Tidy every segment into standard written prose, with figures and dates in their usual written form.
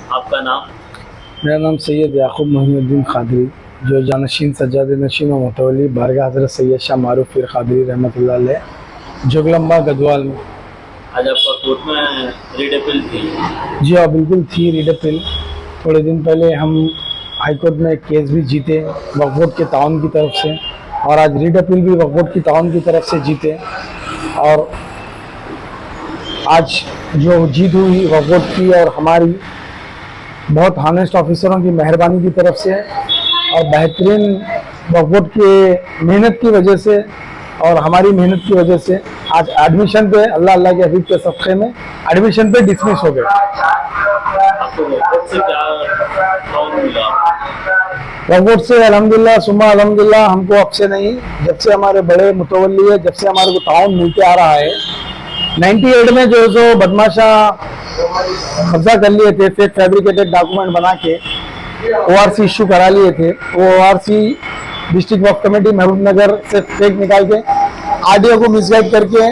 आपका नाम? मेरा नाम सैयद याकूब मोहिनुद्दीन खादरी, जो जानशीन सज्जाद नशीन व मुतवली बारगाह हज़रत सैयद शाह मारूफ पीर खादरी रहमतुल्लाह अलैह, जोगलम्बा गदवाल में। आज आपका कोर्ट में रीड अपील थी? जी हाँ, बिल्कुल थी रीड अपील। थोड़े दिन पहले हम हाई कोर्ट में एक केस भी जीते वक्फ बोर्ड के ताउन की तरफ से, और आज रीड अपील भी वक्फ बोर्ड की ताउन की तरफ से जीते। और आज जो जीत हुई वक्फ बोर्ड की और हमारी, बहुत हानेस्ट ऑफिसरों की मेहरबानी की तरफ से और बेहतरीन वक्फ बोर्ड के मेहनत की वजह से और हमारी मेहनत की वजह से आज एडमिशन पे, अल्लाह के हबीब के सदक़े में एडमिशन पे डिसमिस हो गए। आपको वक्त से क्या ताउन मिला? वक्फ बोर्ड से अल्हम्दुलिल्लाह सुम्मा अल्हम्दुलिल्लाह, हमको अब से नहीं, जब से हमारे बड़े मुतवल्ली है, जब से हमारे को ताउन मिलते आ रहा है। 98 में जो बदमाशा कब्जा कर लिए थे, फेक फैब्रिकेटेड डॉक्यूमेंट बना के ORC इशू करा लिए थे, वो ORC डिस्ट्रिक्ट वक्फ कमेटी महबूबनगर से फेक निकाल के RDO को मिसगाइड करके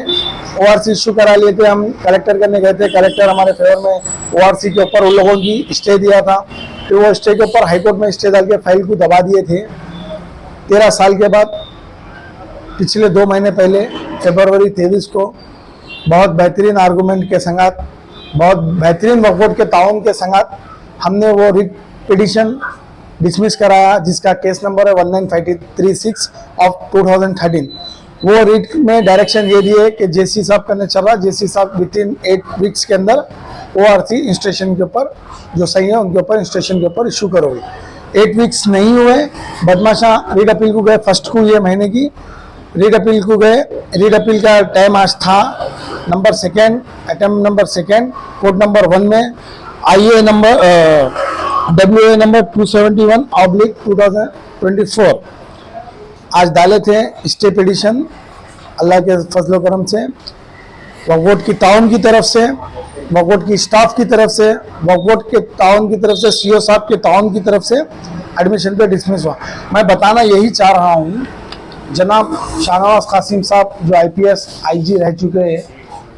ORC इशू करा लिए थे। हम कलेक्टर करने गए थे, कलेक्टर हमारे फेवर में ORC के ऊपर उन लोगों की स्टे दिया था, फिर वो स्टे के ऊपर हाईकोर्ट में स्टे डाल के फाइल को दबा दिए थे। 13 साल के बाद पिछले 2 महीने पहले फरवरी 23 को बहुत बेहतरीन आर्गूमेंट के संगात, बहुत बेहतरीन वक्फ बोर्ड के ताउन के संगात हमने वो रिट पिटिशन डिसमिस कराया, जिसका केस नंबर है 19536 ऑफ 2013। वो रिट में डायरेक्शन ये दिए कि जेसी साहब करने चल रहा, जेसी साहब विदिन 8 वीक्स के अंदर ORC इंस्ट्रक्शन के ऊपर जो सही है उनके ऊपर इंस्ट्रक्शन के ऊपर इशू करोगे। 8 वीक्स नहीं हुए, बदमाशा रीड अपील को गए, फर्स्ट को ये महीने की रीड अपील को गए। रीड अपील का टाइम आज था number 2, attempt number 2, court number 1 में IA नंबर WA नंबर 271/2024 आज डाले थे स्टे पिटिशन। अल्लाह के फजल करम से वक्फ बोर्ड की ताउन की तरफ से, वक्फ बोर्ड की स्टाफ की तरफ से, वक्फ बोर्ड के ताउन की तरफ से, CO साहब के ताउन की तरफ से एडमिशन पे डिसमिस हुआ। मैं बताना यही चाह रहा हूँ, जनाब शाहनवाज कासिम साहब जो IPS IG रह चुके हैं,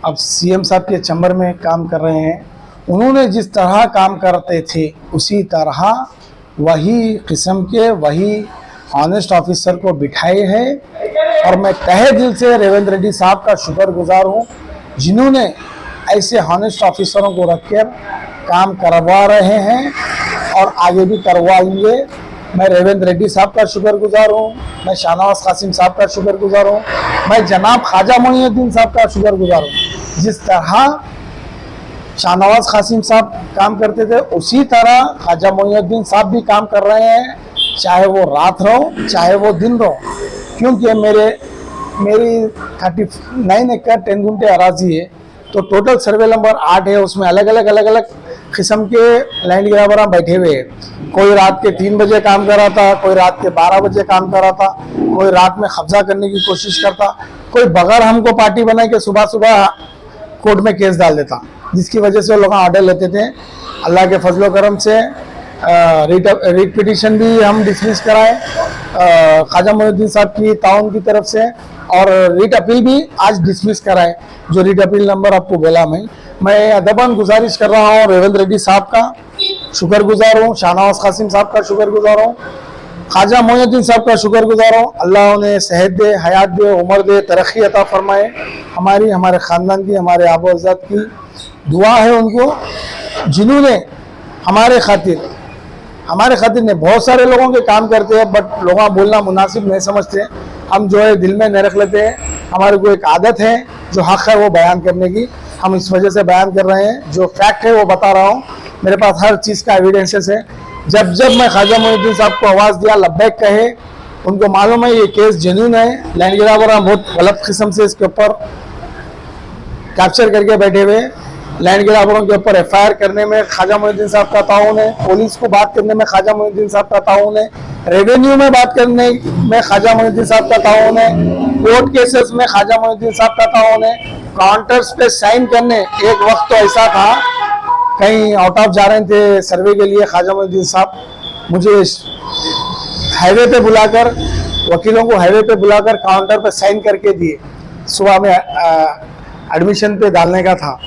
अब CM साहब के चैम्बर में काम कर रहे हैं, उन्होंने जिस तरह काम करते थे उसी तरह वही किस्म के वही ऑनेस्ट ऑफिसर को बिठाए हैं। और मैं तहे दिल से रेवंत रेड्डी साहब का शुक्रगुजार हूँ, जिन्होंने ऐसे ऑनेस्ट ऑफिसरों को रखकर काम करवा रहे हैं और आगे भी करवाएंगे। मैं रेवंत रेड्डी साहब का शुक्रगुजार हूँ, मैं शाहनवाज कासिम साहब का शुक्रगुजार हूँ, मैं जनाब ख्वाजा मोइनुद्दीन साहब का शुक्रगुजार हूँ। जिस तरह शाहनवाज कासिम साहब काम करते थे उसी तरह ख्वाजा मोइनुद्दीन साहब भी काम कर रहे हैं, चाहे वो रात रहो चाहे वो दिन रहो। क्योंकि मेरी 39 एकड़ 10 गुंठे अराजी है, तो टोटल सर्वे नंबर 8 है, उसमें अलग अलग किस्म के लैंड ग्रैबर बैठे हुए हैं। कोई रात के 3 बजे काम कर रहा था, कोई रात के 12 बजे काम कर रहा था, कोई रात में कब्जा करने की कोशिश करता, कोई बगैर हमको पार्टी बना के सुबह सुबह कोर्ट में केस डाल देता, जिसकी वजह से वो लोग ऑर्डर लेते थे। अल्लाह के फजलो करम से रिट पिटिशन भी हम डिसमिस कराए ख्वाजा मोइनुद्दीन साहब की ताउन की तरफ से, और रिट अपील भी आज डिसमिस कराए। जो रिट अपील नंबर आपको बोला, मैं अदबन गुजारिश कर रहा हूँ, रेवंत रेड्डी साहब का शुक्रगुजार हूँ, शाहनवाज कासिम साहब का शुक्रगुजार हूँ, ख्वाजा मोइनुद्दीन साहब का शुक्रगुजार हूँ। अल्लाह उन्हें सेहत दे, हयात दे, उम्र दे, तरक्की अता फरमाए। हमारे ख़ानदान की, हमारे आबो अज़ात की दुआ है उनको, जिन्होंने हमारे खातिर ने बहुत सारे लोगों के काम करते हैं, बट लोग बोलना मुनासिब नहीं समझते। हम जो है दिल में नहीं रख लेते हैं, हमारे को एक आदत है जो हक़ है वो बयान करने की, हम इस वजह से बयान कर रहे हैं। जो फैक्ट है वो बता रहा हूँ, मेरे पास हर चीज़ का एविडेंसेस है। जब मैं ख्वाजा मोइनुद्दीन साहब को आवाज़ दिया, लब्बैक कहे, उनको मालूम है ये केस जेन्युइन है। लैंड ग्रैबर बहुत गलत किस्म से इसके ऊपर कैप्चर करके बैठे हुए। लैंड ग्रैबरों के ऊपर FIR करने में ख्वाजा मोइनुद्दीन साहब का ताउन है, पुलिस को बात करने में ख्वाजा मोइनुद्दीन साहब का ताउन है, रेवेन्यू में बात करने में ख्वाजा मोइनुद्दीन साहब का ताउन है, कोर्ट केसेस में ख्वाजा मोइनुद्दीन साहब का ताउन है, काउंटर्स पे साइन करने, एक वक्त तो ऐसा था कहीं आउट ऑफ जा रहे थे सर्वे के लिए, ख्वाजा मोइनुद्दीन साहब मुझे हाईवे पे बुलाकर, वकीलों को हाईवे पे बुलाकर काउंटर पे साइन करके दिए। सुबह में एडमिशन पे डालने का था,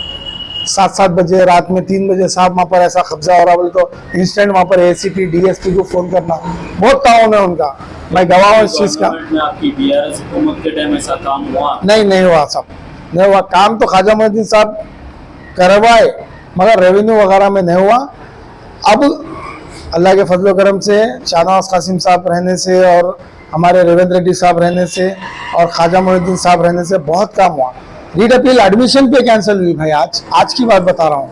7-7 बजे रात में 3 बजे साहब वहाँ पर ऐसा कब्जा हो रहा बोले तो इंस्टेंट वहाँ पर एसीपी डीएसपी को फोन करना, बहुत ताउन है उनका, मैं गवाह हूँ इस चीज़ का। गवर्नमेंट में आपकी बीआरएस हुकूमत के टाइम ऐसा काम हुआ? नहीं हुआ साहब, नहीं हुआ काम। तो ख्वाजा मोइनुद्दीन साहब करवाए मगर रेवेन्यू वगैरह में नहीं हुआ। अब अल्लाह के फजल करम से शाहनवाज कासिम साहब रहने से और हमारे रेवंत रेड्डी साहब रहने से और ख्वाजा मोइनुद्दीन साहब रहने से बहुत काम हुआ। रीड अपील एडमिशन पे कैंसिल हुई भाई, आज की बात बता रहा हूँ।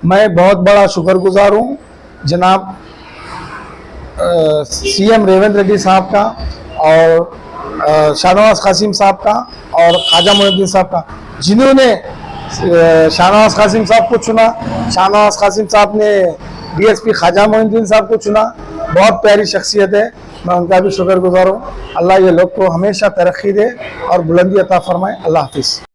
मैं बहुत बड़ा शुक्रगुजार हूँ जनाब सीएम रेवंत रेड्डी साहब का और शाहनवाज कासिम साहब का और ख्वाजा मोइनुद्दीन साहब का, जिन्होंने शाहनवाज कासिम साहब को चुना। शाहनवाज कासिम साहब ने डीएसपी ख्वाजा मोइनुद्दीन साहब को चुना, बहुत प्यारी शख्सियत है, मैं उनका भी शुक्रगुजार हूँ। अल्लाह ये लोग को हमेशा तरक्की दे और बुलंदी अता फरमाए। अल्लाह हाफिज़।